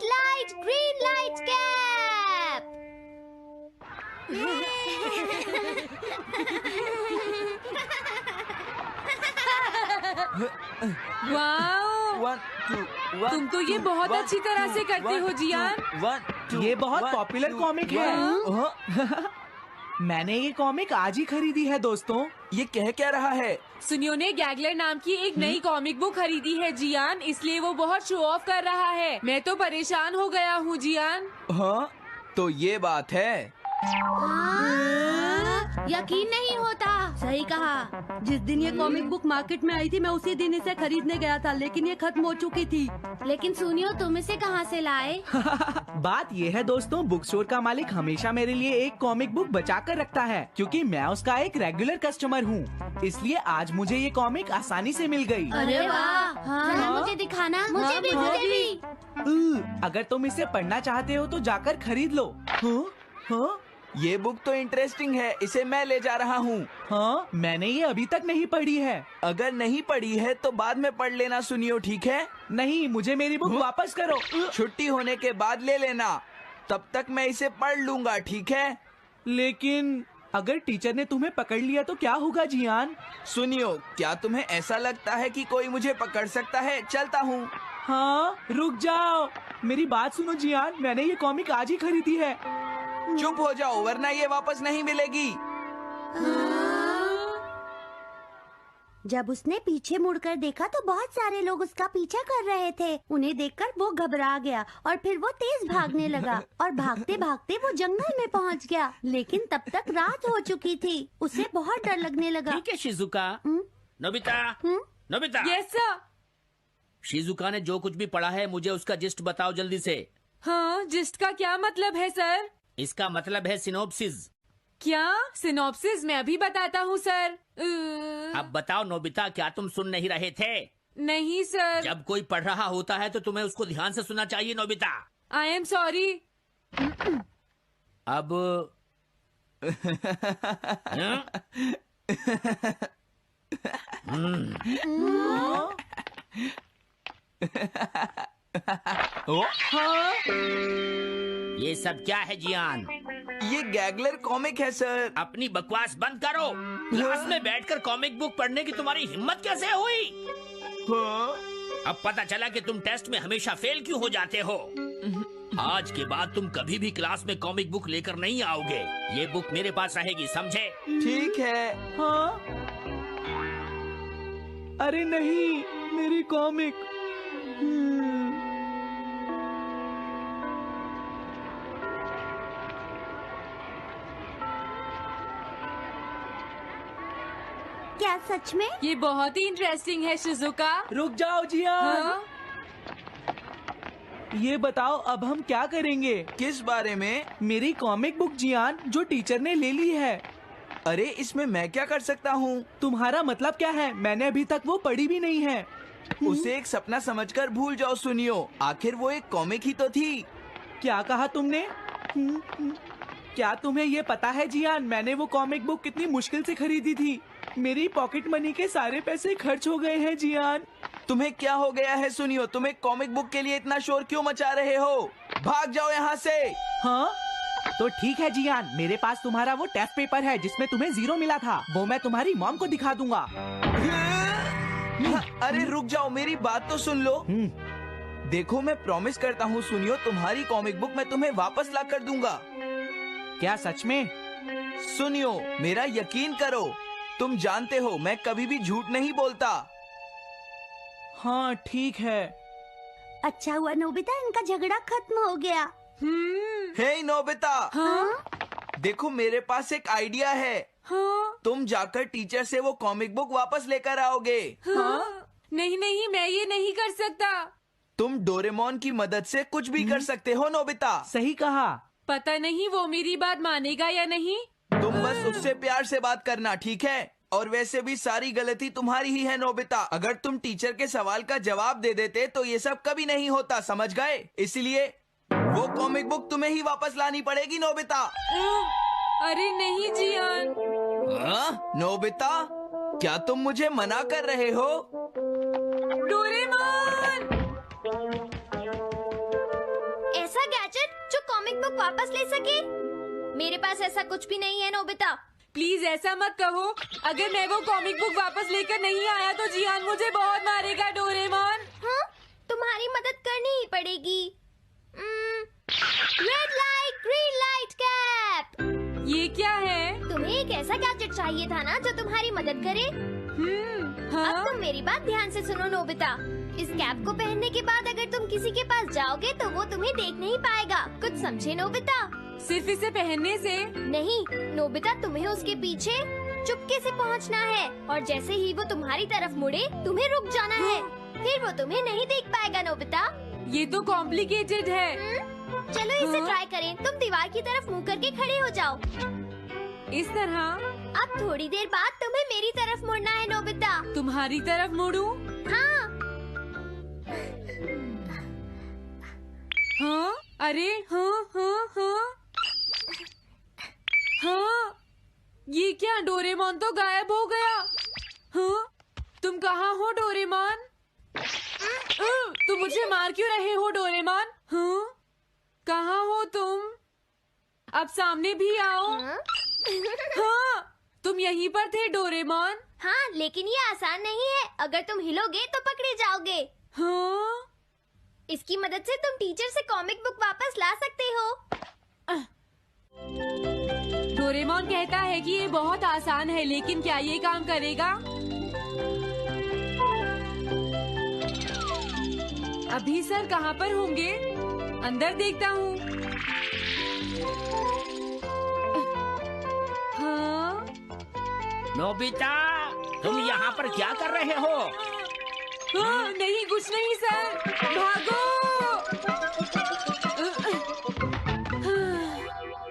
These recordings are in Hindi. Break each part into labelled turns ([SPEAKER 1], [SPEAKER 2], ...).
[SPEAKER 1] Light green light cap.
[SPEAKER 2] Wow,
[SPEAKER 3] 1 2 1
[SPEAKER 2] तुम तो ये बहुत अच्छी तरह से करते हो जियान।
[SPEAKER 3] 1 2
[SPEAKER 4] ये बहुत पॉपुलर कॉमिक है। मैंने ये कॉमिक आज ही खरीदी है दोस्तों।
[SPEAKER 3] ये कह क्या रहा है?
[SPEAKER 2] सुनियो ने गैगलर नाम की एक नई कॉमिक बुक खरीदी है जियान, इसलिए वो बहुत शो ऑफ कर रहा है। मैं तो परेशान हो गया हूँ जियान।
[SPEAKER 3] हाँ, तो ये बात है।
[SPEAKER 1] यकीन नहीं होता।
[SPEAKER 5] सही कहा। जिस दिन ये कॉमिक बुक मार्केट में आई थी मैं उसी दिन इसे खरीदने गया था, लेकिन ये खत्म हो चुकी थी।
[SPEAKER 1] लेकिन सुनियो, तुम इसे कहाँ से लाए?
[SPEAKER 4] बात ये है दोस्तों, बुक स्टोर का मालिक हमेशा मेरे लिए एक कॉमिक बुक बचा कर रखता है, क्योंकि मैं उसका एक रेगुलर कस्टमर हूँ। इसलिए आज मुझे ये कॉमिक आसानी से मिल गई।
[SPEAKER 1] अरे वाह! जरा मुझे दिखाना। मुझे भी।
[SPEAKER 4] अगर तुम इसे पढ़ना चाहते हो तो जाकर खरीद लो। हाँ?
[SPEAKER 3] ये बुक तो इंटरेस्टिंग है, इसे मैं ले जा रहा हूँ।
[SPEAKER 4] हाँ, मैंने ये अभी तक नहीं पढ़ी है।
[SPEAKER 3] अगर नहीं पढ़ी है तो बाद में पढ़ लेना सुनियो, ठीक है?
[SPEAKER 4] नहीं, मुझे मेरी बुक वापस करो।
[SPEAKER 3] छुट्टी होने के बाद ले लेना, तब तक मैं इसे पढ़ लूंगा, ठीक है?
[SPEAKER 4] लेकिन अगर टीचर ने तुम्हें पकड़ लिया तो क्या होगा जियान?
[SPEAKER 3] सुनियो, क्या तुम्हें ऐसा लगता है कि कोई मुझे पकड़ सकता है? चलता हूँ।
[SPEAKER 4] हाँ, रुक जाओ, मेरी बात सुनो जियान, मैंने ये कॉमिक आज ही खरीदी है।
[SPEAKER 3] चुप हो जाओ, वरना ये वापस नहीं मिलेगी।
[SPEAKER 5] जब उसने पीछे मुड़कर देखा तो बहुत सारे लोग उसका पीछा कर रहे थे। उन्हें देखकर वो घबरा गया और फिर वो तेज भागने लगा और भागते भागते वो जंगल में पहुंच गया। लेकिन तब तक रात हो चुकी थी। उसे बहुत डर लगने लगा।
[SPEAKER 6] ठीक है Shizuka. Nobita, Nobita.
[SPEAKER 2] Yes sir.
[SPEAKER 6] Shizuka ने जो कुछ भी पढ़ा है मुझे उसका जिस्ट बताओ जल्दी से।
[SPEAKER 2] हाँ, जिस्ट का क्या मतलब है सर?
[SPEAKER 6] इसका मतलब है सिनोप्सिस।
[SPEAKER 2] क्या सिनॉप्सिस? मैं अभी बताता हूँ सर।
[SPEAKER 6] अब बताओ नोबिता, क्या तुम सुन नहीं रहे थे?
[SPEAKER 2] नहीं सर।
[SPEAKER 6] जब कोई पढ़ रहा होता है तो तुम्हें उसको ध्यान से सुनना चाहिए नोबिता।
[SPEAKER 2] I am sorry.
[SPEAKER 6] अब ये सब क्या है जियान?
[SPEAKER 3] ये गैगलर कॉमिक है सर।
[SPEAKER 6] अपनी बकवास बंद करो। क्लास में बैठकर कॉमिक बुक पढ़ने की तुम्हारी हिम्मत कैसे हुई? अब पता चला कि तुम टेस्ट में हमेशा फेल क्यों हो जाते हो। आज के बाद तुम कभी भी क्लास में कॉमिक बुक लेकर नहीं आओगे। ये बुक मेरे पास रहेगी, समझे?
[SPEAKER 3] ठीक है।
[SPEAKER 4] हाँ? अरे नहीं, मेरी कॉमिक।
[SPEAKER 5] क्या सच में?
[SPEAKER 2] ये बहुत ही इंटरेस्टिंग है शिजुका।
[SPEAKER 4] रुक जाओ जियान।
[SPEAKER 2] हाँ?
[SPEAKER 4] ये बताओ अब हम क्या करेंगे?
[SPEAKER 3] किस बारे में?
[SPEAKER 4] मेरी कॉमिक बुक जियान, जो टीचर ने ले ली है।
[SPEAKER 3] अरे इसमें मैं क्या कर सकता हूँ?
[SPEAKER 4] तुम्हारा मतलब क्या है? मैंने अभी तक वो पढ़ी भी नहीं है।
[SPEAKER 3] उसे एक सपना समझकर भूल जाओ सुनियो, आखिर वो एक कॉमिक ही तो थी।
[SPEAKER 4] क्या कहा तुमने? क्या तुम्हें ये पता है जियान, मैंने वो कॉमिक बुक कितनी मुश्किल से खरीदी थी। मेरी पॉकेट मनी के सारे पैसे खर्च हो गए हैं जियान।
[SPEAKER 3] तुम्हें क्या हो गया है सुनियो? तुम एक कॉमिक बुक के लिए इतना शोर क्यों मचा रहे हो? भाग जाओ यहाँ से।
[SPEAKER 4] हाँ? तो ठीक है जियान, मेरे पास तुम्हारा वो टेस्ट पेपर है जिसमें तुम्हें 0 मिला था। वो मैं तुम्हारी मॉम को दिखा दूंगा।
[SPEAKER 3] अरे रुक जाओ, मेरी बात तो सुन लो। देखो, मैं प्रॉमिस करता हूँ सुनियो, तुम्हारी कॉमिक बुक मैं तुम्हें वापस ला कर दूंगा।
[SPEAKER 4] क्या सच में?
[SPEAKER 3] सुनियो, मेरा यकीन करो, तुम जानते हो मैं कभी भी झूठ नहीं बोलता।
[SPEAKER 4] हाँ ठीक है।
[SPEAKER 5] अच्छा हुआ नोबिता, इनका झगड़ा खत्म हो गया।
[SPEAKER 3] हे नोबिता।
[SPEAKER 2] हाँ?
[SPEAKER 3] देखो, मेरे पास एक आइडिया है।
[SPEAKER 2] हाँ?
[SPEAKER 3] तुम जाकर टीचर से वो कॉमिक बुक वापस लेकर आओगे।
[SPEAKER 2] हाँ? नहीं नहीं, मैं ये नहीं कर सकता।
[SPEAKER 3] तुम डोरेमोन की मदद से कुछ भी कर सकते हो नोबिता।
[SPEAKER 4] सही कहा।
[SPEAKER 2] पता नहीं वो मेरी बात मानेगा या नहीं।
[SPEAKER 3] तुम बस उससे प्यार से बात करना, ठीक है? और वैसे भी सारी गलती तुम्हारी ही है नोबिता। अगर तुम टीचर के सवाल का जवाब दे देते तो ये सब कभी नहीं होता, समझ गए? इसलिए वो कॉमिक बुक तुम्हें ही वापस लानी पड़ेगी नोबिता।
[SPEAKER 2] अरे नहीं जियान।
[SPEAKER 3] नोबिता, क्या तुम मुझे मना कर रहे हो?
[SPEAKER 2] डोरेमोन!
[SPEAKER 1] गैजेट जो कॉमिक बुक वापस ले सके? मेरे पास ऐसा कुछ भी नहीं है नोबिता।
[SPEAKER 2] प्लीज ऐसा मत कहो। अगर मैं वो कॉमिक बुक वापस लेकर नहीं आया तो जियान मुझे बहुत मारेगा डोरेमोन।
[SPEAKER 1] हाँ, तुम्हारी मदद करनी ही पड़ेगी। Red light green light cap.
[SPEAKER 2] ये क्या है?
[SPEAKER 1] तुम्हें एक ऐसा गैजेट चाहिए था ना जो तुम्हारी मदद करे।
[SPEAKER 2] हाँ?
[SPEAKER 1] अब तुम मेरी बात ध्यान से सुनो नोबिता। इस कैप को पहनने के बाद अगर तुम किसी के पास जाओगे तो वो तुम्हें देख नहीं पाएगा। कुछ समझे नोबिता?
[SPEAKER 2] सिर्फ इसे पहनने से?
[SPEAKER 1] नहीं नोबिता, तुम्हें उसके पीछे चुपके से पहुंचना है और जैसे ही वो तुम्हारी तरफ मुड़े तुम्हें रुक जाना है। फिर वो तुम्हें नहीं देख पाएगा नोबिता।
[SPEAKER 2] ये तो कॉम्प्लिकेटेड है।
[SPEAKER 1] चलो इसे ट्राई करें। तुम दीवार की तरफ मुंह करके खड़े हो जाओ।
[SPEAKER 2] इस तरह?
[SPEAKER 1] अब थोड़ी देर बाद तुम्हें मेरी तरफ मुड़ना है नोबिता।
[SPEAKER 2] तुम्हारी तरफ मुड़ूं?
[SPEAKER 1] हाँ।
[SPEAKER 2] हाँ? अरे हाँ हाँ हाँ हाँ, ये क्या? डोरेमोन तो गायब हो गया। हाँ? तुम कहाँ हो डोरेमोन? तुम मुझे मार क्यों रहे हो डोरेमोन? हाँ? कहाँ हो तुम? अब सामने भी आओ। हाँ, तुम यहीं पर थे डोरेमोन।
[SPEAKER 1] हाँ, लेकिन ये आसान नहीं है। अगर तुम हिलोगे तो पकड़े जाओगे।
[SPEAKER 2] हाँ?
[SPEAKER 1] इसकी मदद से तुम टीचर से कॉमिक बुक वापस ला सकते हो।
[SPEAKER 2] डोरेमोन कहता है कि ये बहुत आसान है, लेकिन क्या ये काम करेगा? अभी सर कहाँ पर होंगे? अंदर देखता हूँ। हाँ?
[SPEAKER 6] नोबिता, तुम यहाँ पर क्या कर रहे हो?
[SPEAKER 2] हाँ, नहीं कुछ नहीं सर। भागो!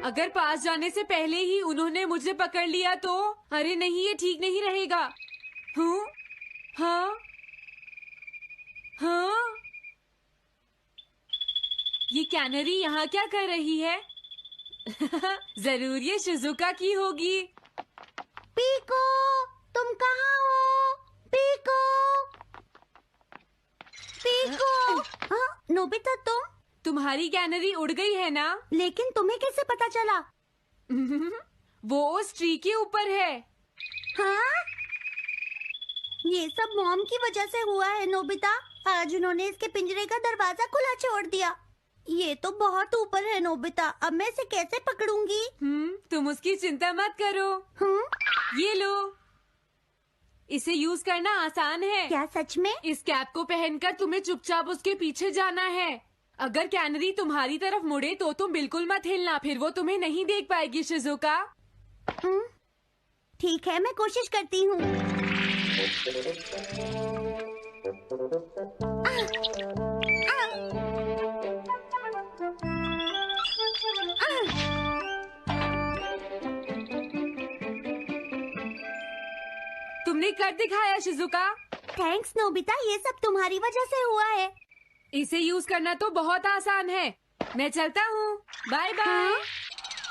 [SPEAKER 2] अगर पास जाने से पहले ही उन्होंने मुझे पकड़ लिया तो? अरे नहीं, ये ठीक नहीं रहेगा। हाँ? हाँ? हाँ? ये कैनरी यहाँ क्या कर रही है? जरूर ये शिजुका की होगी।
[SPEAKER 5] पीको, तुम कहाँ हो? Piko, Piko. हाँ, नोबिता
[SPEAKER 2] तुम्हारी कैनरी उड़ गई है ना?
[SPEAKER 5] लेकिन तुम्हें कैसे पता चला?
[SPEAKER 2] वो उस ट्री के ऊपर है।
[SPEAKER 5] हाँ? ये सब मॉम की वजह से हुआ है नोबिता। आज उन्होंने इसके पिंजरे का दरवाजा खुला छोड़ दिया। ये तो बहुत ऊपर है नोबिता। अब मैं इसे कैसे पकड़ूंगी?
[SPEAKER 2] तुम उसकी चिंता मत करो। ये लो, इसे यूज करना आसान है।
[SPEAKER 5] क्या सच में?
[SPEAKER 2] इस कैप को पहनकर तुम्हें चुपचाप उसके पीछे जाना है। अगर कैनरी तुम्हारी तरफ मुड़े तो तुम बिल्कुल मत हिलना, फिर वो तुम्हें नहीं देख पाएगी शिजुका।
[SPEAKER 5] ठीक है, मैं कोशिश करती हूँ।
[SPEAKER 2] तुमने कर दिखाया शिजुका।
[SPEAKER 5] थैंक्स नोबिता, ये सब तुम्हारी वजह से हुआ है।
[SPEAKER 2] इसे यूज करना तो बहुत आसान है। मैं चलता हूँ। Bye bye.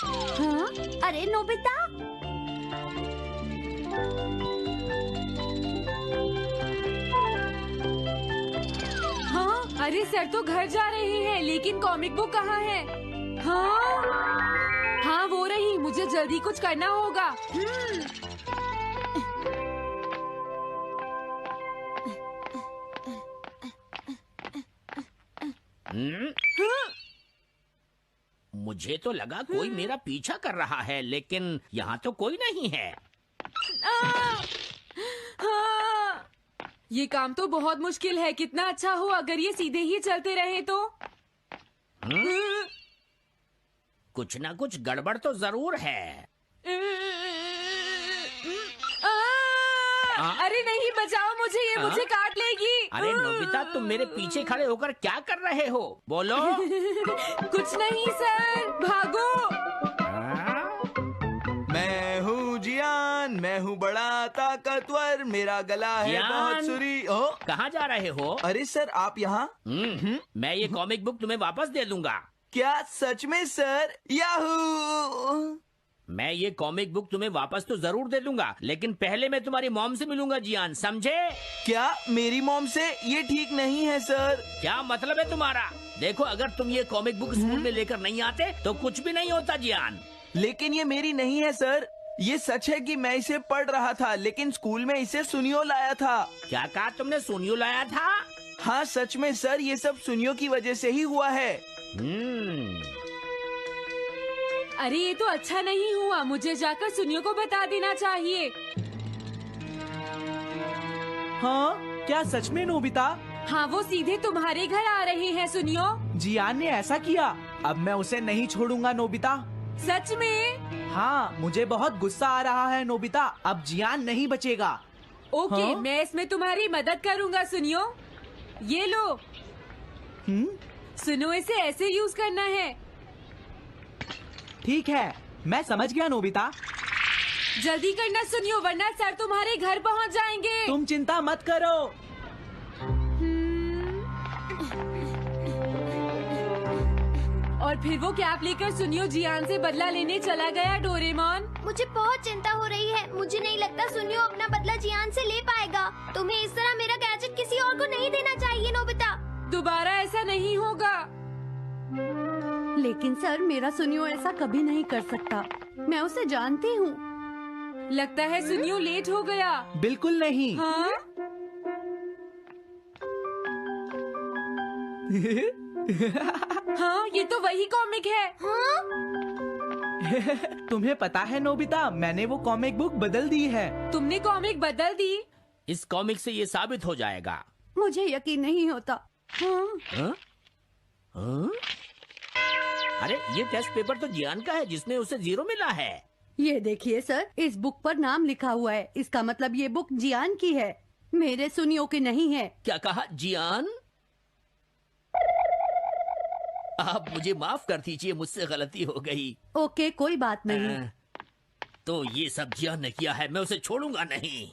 [SPEAKER 5] हाँ? अरे नोबिता,
[SPEAKER 2] हाँ? अरे सर तो घर जा रहे हैं, लेकिन कॉमिक बुक कहाँ है? हाँ? हाँ वो रही। मुझे जल्दी कुछ करना होगा।
[SPEAKER 6] मुझे तो लगा कोई मेरा पीछा कर रहा है, लेकिन यहाँ तो कोई नहीं है।
[SPEAKER 2] हाँ! ये काम तो बहुत मुश्किल है। कितना अच्छा हो अगर ये सीधे ही चलते रहे तो।
[SPEAKER 6] कुछ ना कुछ गड़बड़ तो जरूर है।
[SPEAKER 2] अरे नहीं, बचाओ मुझे, ये मुझे काट लेगी।
[SPEAKER 6] अरे नोबिता, तुम मेरे पीछे खड़े होकर क्या कर रहे हो? बोलो।
[SPEAKER 2] कुछ नहीं सर, भागो।
[SPEAKER 3] मैं हूँ जियान, मैं हूँ बड़ा ताकतवर, मेरा गला है
[SPEAKER 6] जियान?
[SPEAKER 3] बहुत सुरी।
[SPEAKER 6] कहाँ जा रहे हो?
[SPEAKER 3] अरे सर, आप यहाँ?
[SPEAKER 6] मैं ये कॉमिक बुक तुम्हें वापस दे दूंगा।
[SPEAKER 3] क्या सच में सर? याहू!
[SPEAKER 6] मैं ये कॉमिक बुक तुम्हें वापस तो जरूर दे दूंगा, लेकिन पहले मैं तुम्हारी मॉम से मिलूंगा जियान, समझे?
[SPEAKER 3] क्या मेरी मॉम से? ये ठीक नहीं है सर।
[SPEAKER 6] क्या मतलब है तुम्हारा? देखो, अगर तुम ये कॉमिक बुक स्कूल में लेकर नहीं आते तो कुछ भी नहीं होता जियान।
[SPEAKER 3] लेकिन ये मेरी नहीं है सर। ये सच है कि मैं इसे पढ़ रहा था, लेकिन स्कूल में इसे सुनियो लाया था।
[SPEAKER 6] क्या कहा तुमने? सोनियो लाया था?
[SPEAKER 3] हाँ सच में सर, ये सब सुनियो की वजह से ही हुआ है।
[SPEAKER 2] अरे ये तो अच्छा नहीं हुआ, मुझे जाकर सुनियो को बता देना चाहिए।
[SPEAKER 4] हाँ, क्या सच में नोबिता?
[SPEAKER 2] हाँ, वो सीधे तुम्हारे घर आ रहे हैं सुनियो।
[SPEAKER 4] जियान ने ऐसा किया। अब मैं उसे नहीं छोड़ूंगा नोबिता।
[SPEAKER 2] सच में?
[SPEAKER 4] हाँ, मुझे बहुत गुस्सा आ रहा है नोबिता। अब जियान नहीं बचेगा।
[SPEAKER 2] ओके,
[SPEAKER 4] हाँ?
[SPEAKER 2] मैं इसमें तुम्हारी मदद करूँगा सुनियो। ये लो, सुनो, इसे ऐसे यूज करना है।
[SPEAKER 4] ठीक है, मैं समझ गया नोबिता।
[SPEAKER 2] जल्दी करना सुनियो, वरना सर तुम्हारे घर पहुंच जाएंगे।
[SPEAKER 4] तुम चिंता मत करो।
[SPEAKER 2] और फिर वो कैप लेकर सुनियो जियान से बदला लेने चला गया। डोरेमोन,
[SPEAKER 1] मुझे बहुत चिंता हो रही है। मुझे नहीं लगता सुनियो अपना बदला जियान से ले पाएगा। तुम्हें इस तरह मेरा गैजेट किसी और को नहीं देना चाहिए नोबिता।
[SPEAKER 2] दोबारा ऐसा नहीं होगा।
[SPEAKER 5] लेकिन सर, मेरा सुनियो ऐसा कभी नहीं कर सकता। मैं उसे जानती हूँ।
[SPEAKER 2] लगता है सुनियो लेट हो गया।
[SPEAKER 4] बिल्कुल नहीं।
[SPEAKER 2] हाँ? हाँ, ये तो वही कॉमिक है।
[SPEAKER 1] हाँ?
[SPEAKER 4] तुम्हें पता है नोबिता, मैंने वो कॉमिक बुक बदल दी है।
[SPEAKER 2] तुमने कॉमिक बदल दी?
[SPEAKER 6] इस कॉमिक से ये साबित हो जाएगा।
[SPEAKER 5] मुझे यकीन नहीं होता। हाँ।
[SPEAKER 6] हाँ? हाँ? अरे, ये टेस्ट पेपर तो जियान का है, जिसने उसे 0 मिला है।
[SPEAKER 5] ये देखिए सर, इस बुक पर नाम लिखा हुआ है। इसका मतलब ये बुक जियान की है, मेरे सुनियो की नहीं है।
[SPEAKER 6] क्या कहा? जियान? आप मुझे माफ कर दीजिए, मुझसे गलती हो गई।
[SPEAKER 5] ओके, कोई बात नहीं।
[SPEAKER 6] तो ये सब जियान ने किया है, मैं उसे छोड़ूंगा नहीं।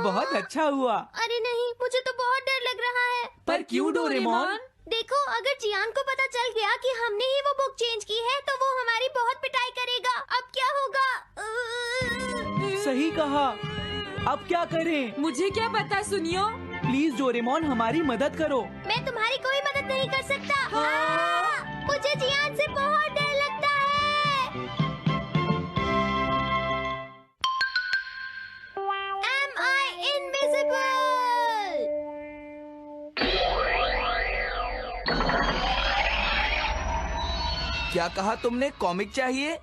[SPEAKER 4] बहुत अच्छा हुआ।
[SPEAKER 1] अरे नहीं, मुझे तो बहुत डर लग रहा है।
[SPEAKER 4] पर क्यों डोरेमोन?
[SPEAKER 1] देखो, अगर जियान को पता चल गया कि हमने ही वो बुक चेंज की है तो वो हमारी बहुत पिटाई करेगा। अब क्या होगा?
[SPEAKER 4] सही कहा। अब क्या करें?
[SPEAKER 2] मुझे क्या पता सुनियो।
[SPEAKER 4] प्लीज डोरेमोन, हमारी मदद करो।
[SPEAKER 1] मैं तुम्हारी कोई मदद नहीं कर सकता। हाँ! मुझे जियान से बहुत डर लगता है। Am I invisible?
[SPEAKER 3] क्या कहा तुमने? कॉमिक चाहिए?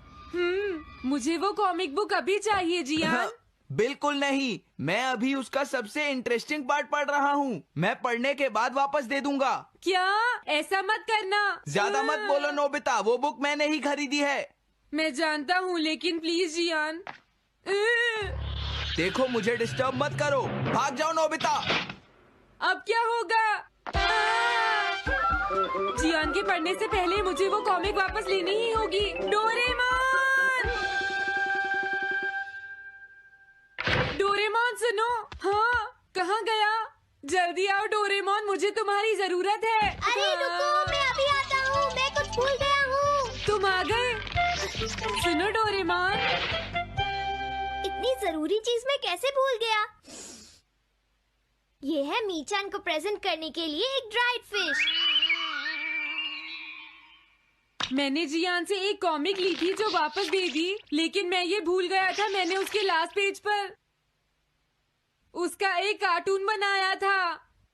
[SPEAKER 2] मुझे वो कॉमिक बुक अभी चाहिए जियान।
[SPEAKER 3] बिल्कुल नहीं, मैं अभी उसका सबसे इंटरेस्टिंग पार्ट पढ़ रहा हूँ। मैं पढ़ने के बाद वापस दे दूंगा।
[SPEAKER 2] क्या? ऐसा मत करना।
[SPEAKER 3] ज्यादा मत बोलो नोबिता, वो बुक मैंने ही खरीदी है।
[SPEAKER 2] मैं जानता हूँ, लेकिन प्लीज जियान।
[SPEAKER 3] देखो, मुझे डिस्टर्ब मत करो। भाग जाओ नोबिता।
[SPEAKER 2] अब क्या होगा? जियान के पढ़ने से पहले मुझे वो कॉमिक वापस लेनी ही होगी। डोरेमोन! डोरेमोन सुनो। हाँ, कहाँ गया? जल्दी आओ डोरेमोन, मुझे तुम्हारी जरूरत है।
[SPEAKER 1] अरे रुको, मैं अभी आता हूँ। मैं कुछ भूल गया हूँ।
[SPEAKER 2] तुम आ गए? सुनो डोरेमोन।
[SPEAKER 1] इतनी जरूरी चीज मैं कैसे भूल गया? ये है मीचान को प्रेजेंट करने के लिए एक ड्राइड फिश।
[SPEAKER 2] मैंने जियान से एक कॉमिक ली थी जो वापस दे दी, लेकिन मैं ये भूल गया था मैंने उसके लास्ट पेज पर उसका एक कार्टून बनाया था।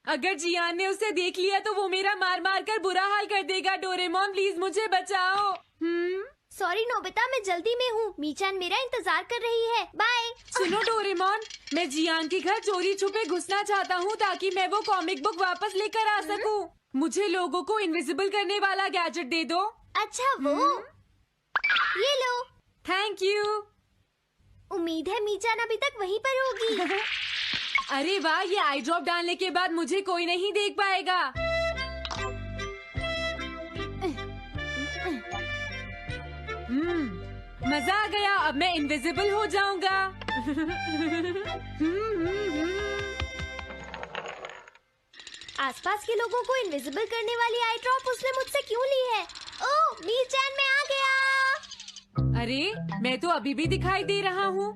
[SPEAKER 2] अगर जियान ने उसे देख लिया तो वो मेरा मार मार कर बुरा हाल कर देगा। डोरेमोन प्लीज मुझे बचाओ।
[SPEAKER 1] सॉरी नोबिता, मैं जल्दी में हूँ। मीचान मेरा इंतजार कर रही है। बाय।
[SPEAKER 2] सुनो डोरेमोन, मैं जियान के घर चोरी छुपे घुसना चाहता हूँ ताकि मैं वो कॉमिक बुक वापस लेकर आ सकूँ। मुझे लोगों को इनविजिबल करने वाला गैजेट दे दो।
[SPEAKER 1] अच्छा, वो ये लो।
[SPEAKER 2] Thank you.
[SPEAKER 1] उम्मीद है मीचान अभी तक वहीं पर होगी।
[SPEAKER 2] अरे वाह, ये आई ड्रॉप डालने के बाद मुझे कोई नहीं देख पाएगा। मजा आ गया, अब मैं इनविजिबल हो जाऊंगा।
[SPEAKER 1] आसपास के लोगों को इनविजिबल करने वाली आई ड्रॉप उसने मुझसे क्यों ली है? ओह, मीचान मैं आ गया।
[SPEAKER 2] अरे मैं तो अभी भी दिखाई दे रहा हूँ।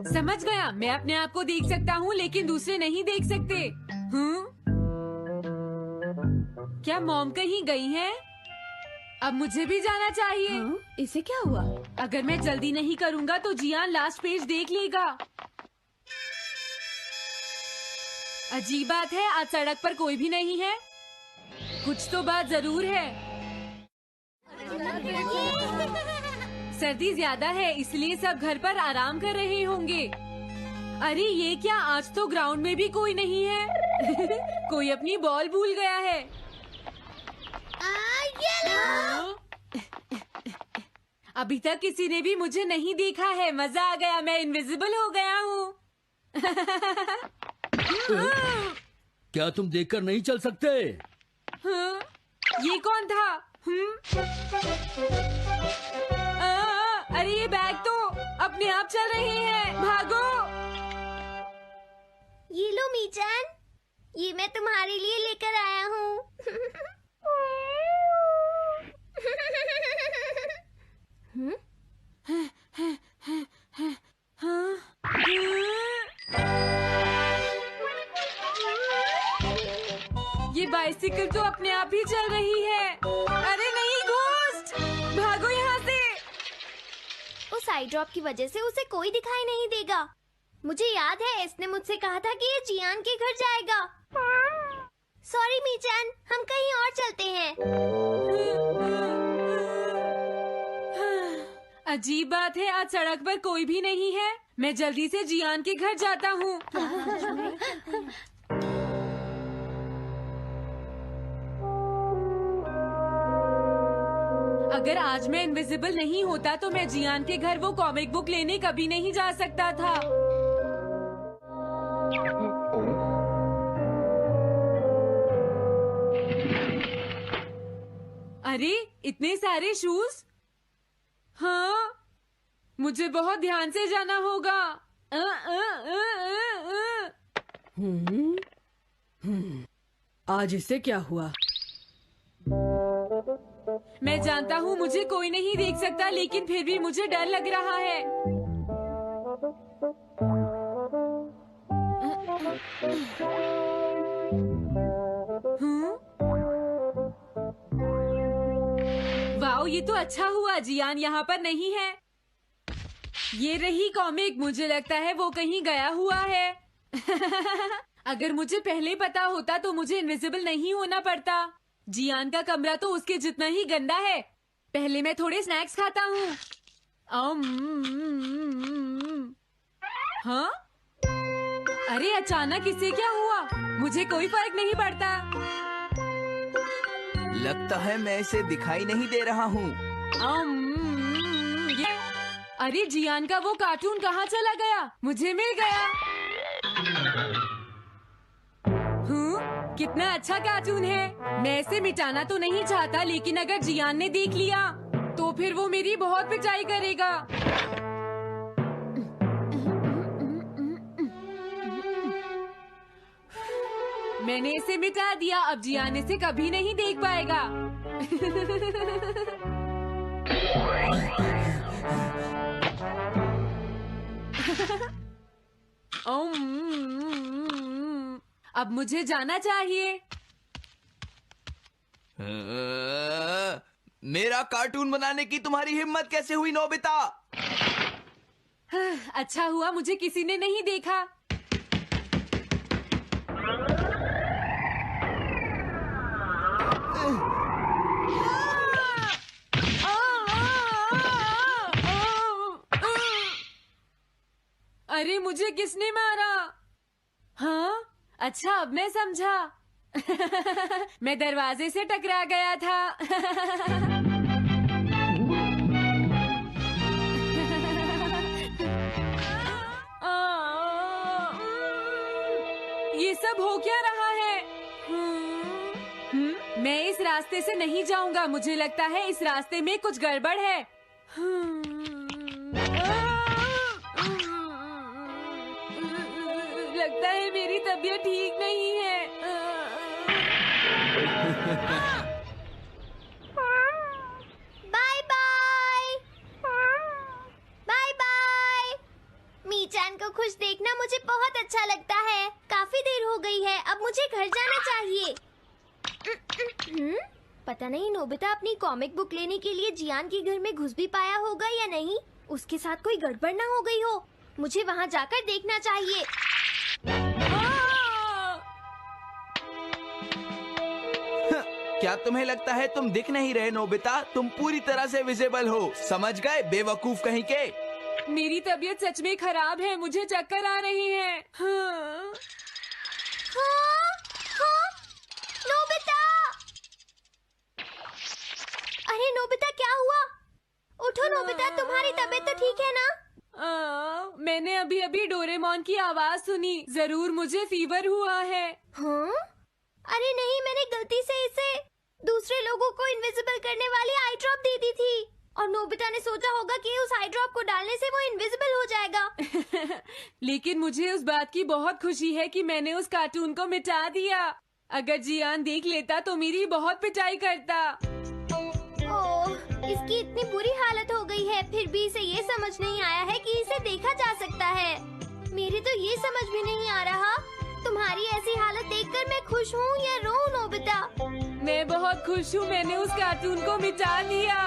[SPEAKER 2] समझ गया, मैं अपने आप को देख सकता हूँ लेकिन दूसरे नहीं देख सकते। क्या मॉम कहीं गई हैं? अब मुझे भी जाना चाहिए।
[SPEAKER 7] इसे क्या हुआ?
[SPEAKER 2] अगर मैं जल्दी नहीं करूँगा तो जियान लास्ट पेज देख लेगा। अजीब बात है, आज सड़क पर कोई भी नहीं है। कुछ तो बात जरूर है। सर्दी ज्यादा है इसलिए सब घर पर आराम कर रहे होंगे। अरे ये क्या, आज तो ग्राउंड में भी कोई नहीं है। कोई अपनी बॉल भूल गया है। अभी तक किसी ने भी मुझे नहीं देखा है। मजा आ गया, मैं इनविजिबल हो गया हूँ।
[SPEAKER 6] क्या तुम देखकर नहीं चल सकते?
[SPEAKER 2] ये कौन था? अरे ये बैग तो अपने आप चल रहे हैं। भागो।
[SPEAKER 1] ये लो मीचान, ये मैं तुम्हारे लिए लेकर आया हूँ।
[SPEAKER 2] ये बाइसिकल तो अपने आप ही चल रही है। अरे नहीं, घोस्ट! भागो यहाँ से।
[SPEAKER 1] उस आई ड्रॉप की वजह से उसे कोई दिखाई नहीं देगा। मुझे याद है इसने मुझसे कहा था कि ये जियान के घर जाएगा। सॉरी मीचान, हम कहीं और चलते हैं।
[SPEAKER 2] अजीब बात है, आज सड़क पर कोई भी नहीं है। मैं जल्दी से जियान के घर जाता हूँ। अगर आज मैं इनविजिबल नहीं होता तो मैं जियान के घर वो कॉमिक बुक लेने कभी नहीं जा सकता था। अरे इतने सारे शूज। हाँ, मुझे बहुत ध्यान से जाना होगा।
[SPEAKER 7] आज इसे क्या हुआ?
[SPEAKER 2] मैं जानता हूँ मुझे कोई नहीं देख सकता, लेकिन फिर भी मुझे डर लग रहा है। वाओ, ये तो अच्छा हुआ जियान यहाँ पर नहीं है। ये रही कॉमिक, मुझे लगता है वो कहीं गया हुआ है। अगर मुझे पहले पता होता तो मुझे इनविजिबल नहीं होना पड़ता। जियान का कमरा तो उसके जितना ही गंदा है। पहले मैं थोड़े स्नैक्स खाता हूँ। हाँ? अरे अचानक इसे क्या हुआ? मुझे कोई फर्क नहीं पड़ता।
[SPEAKER 3] लगता है मैं इसे दिखाई नहीं दे रहा हूँ।
[SPEAKER 2] अरे जियान का वो कार्टून कहाँ चला गया? मुझे मिल गया। कितना अच्छा कार्टून है। मैं इसे मिटाना तो नहीं चाहता, लेकिन अगर जियान ने देख लिया तो फिर वो मेरी बहुत पिटाई करेगा। मैंने इसे मिटा दिया, अब जियान इसे कभी नहीं देख पाएगा। अब मुझे जाना चाहिए।
[SPEAKER 3] मेरा कार्टून बनाने की तुम्हारी हिम्मत कैसे हुई नोबिता?
[SPEAKER 2] अच्छा हुआ मुझे किसी ने नहीं देखा। अरे मुझे किसने मारा? हाँ, अच्छा अब मैं समझा। मैं दरवाजे से टकरा गया था। ये सब हो क्या रहा है? मैं इस रास्ते से नहीं जाऊंगा। मुझे लगता है इस रास्ते में कुछ गड़बड़ है। लगता है मेरी तबीयत ठीक नहीं है।
[SPEAKER 1] Bye bye. घर जाना चाहिए। पता नहीं नोबिता अपनी कॉमिक बुक लेने के लिए जियान के घर में घुस भी पाया होगा या नहीं। उसके साथ कोई गड़बड़ ना हो गई हो। मुझे वहाँ जाकर देखना चाहिए।
[SPEAKER 3] क्या तुम्हें लगता है तुम दिख नहीं रहे नोबिता? तुम पूरी तरह से विजिबल हो, समझ गए बेवकूफ कहीं के।
[SPEAKER 2] मेरी तबीयत सच में खराब है, मुझे चक्कर आ रही है। हाँ।
[SPEAKER 1] हाँ, नोबिता! अरे नोबिता क्या हुआ? उठो नोबिता, तुम्हारी तबीयत तो ठीक है ना?
[SPEAKER 2] मैंने अभी अभी डोरेमोन की आवाज सुनी, जरूर मुझे फीवर हुआ है।
[SPEAKER 1] हाँ? अरे नहीं, मैंने गलती से इसे दूसरे लोगों को इनविजिबल करने वाली आई ड्रॉप दे दी थी और नोबिता ने सोचा होगा कि उस आई ड्रॉप को डालने से वो इनविजिबल हो जाएगा।
[SPEAKER 2] लेकिन मुझे उस बात की बहुत खुशी है कि मैंने उस कार्टून को मिटा दिया। अगर जियान देख लेता तो मेरी बहुत पिटाई करता।
[SPEAKER 1] ओह, इसकी इतनी बुरी हालत हो गई है, फिर भी इसे ये समझ नहीं आया है कि इसे देखा जा सकता है। मेरे तो ये समझ भी नहीं आ रहा, तुम्हारी ऐसी हालत देखकर मैं खुश हूँ या रोऊं नोबिता?
[SPEAKER 2] मैं बहुत खुश हूँ, मैंने उस कार्टून को मिटा दिया।